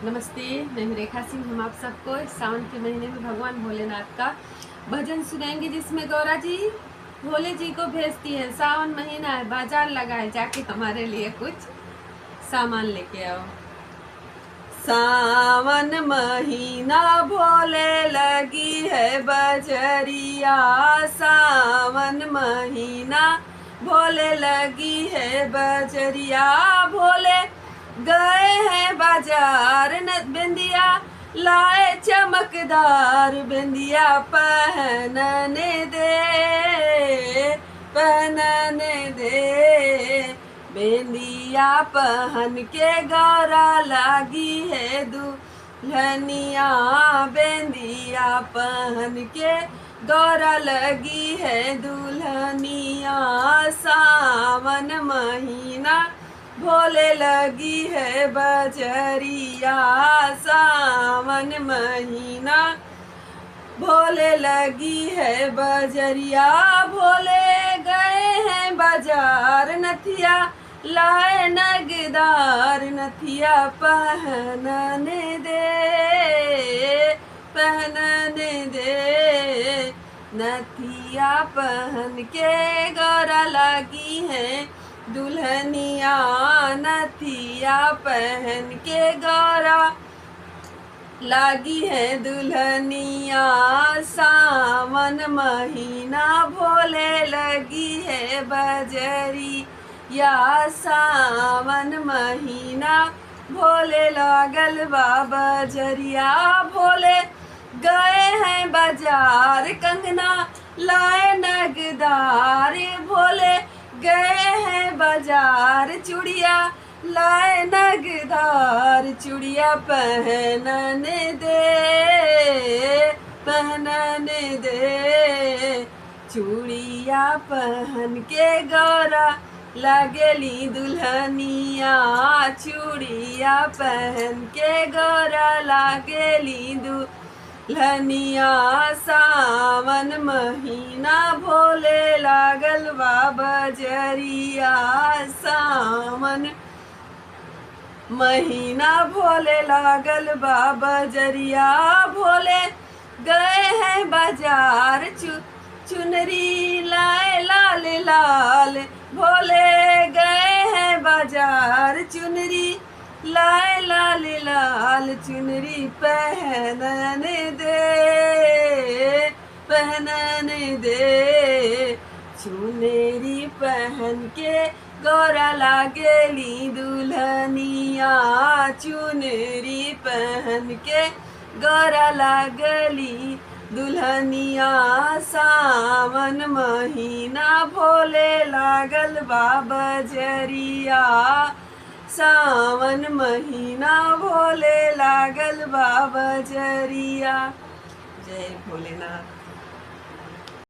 नमस्ते, मैं हूँ रेखा सिंह। हम आप सबको इस सावन के महीने में भगवान भोलेनाथ का भजन सुनाएंगे, जिसमें गौरा जी भोले जी को भेजती है। सावन महीना है, बाजार लगा है, जाके हमारे लिए कुछ सामान लेके आओ। सावन महीना भोले लगी है बजरिया, सावन महीना भोले लगी है बजरिया। भोले गए हैं बाजार न बिंदिया, लाए चमकदार बिंदिया पहनने दे बिंदिया पहन के गौरा लगी है दुल्हनिया। बिंदिया पहन के गौरा लगी है दुल्हनिया। सावन महीना भोले लगी है बजरिया, सावन महीना भोले लगी है बजरिया। भोले गए हैं बाजार नथिया, लाए नगदार नथिया पहनने दे नथिया पहन के गौरा लगी है दुल्हनिया। नथिया पहन के गौरा लगी है दुल्हनिया। सावन महीना भोले लगी है बजरिया, सावन महीना भोले लागल बा बजरिया। भोले गए हैं बाजार कंगना, लाए नगदार। भोले गए हैं बाजार चूड़िया, लाए नगदार चूड़िया पहनने दे चूड़िया पहन के गौरा लगेली दुल्हनिया। चूड़िया पहन के गौरा लगेली दुल्हनिया। सावन महीना भोले लागल बा बजरिया, सावन महीना भोले लागल बा बजरिया। भोले गए हैं बाजार चुनरी लाए लाल लाल। भोले गए हैं बाजार चुनरी लाए लाल लाल। चुनरी पहनने दे चुनरी पहन के गौरा लागेली दुल्हनिया। चुनरी पहन के गौरा लागली दुल्हनिया। सावन महीना भोले लागल बा बजरिया, सावन महीना भोले लागल बा बजरिया। जय भोलेनाथ।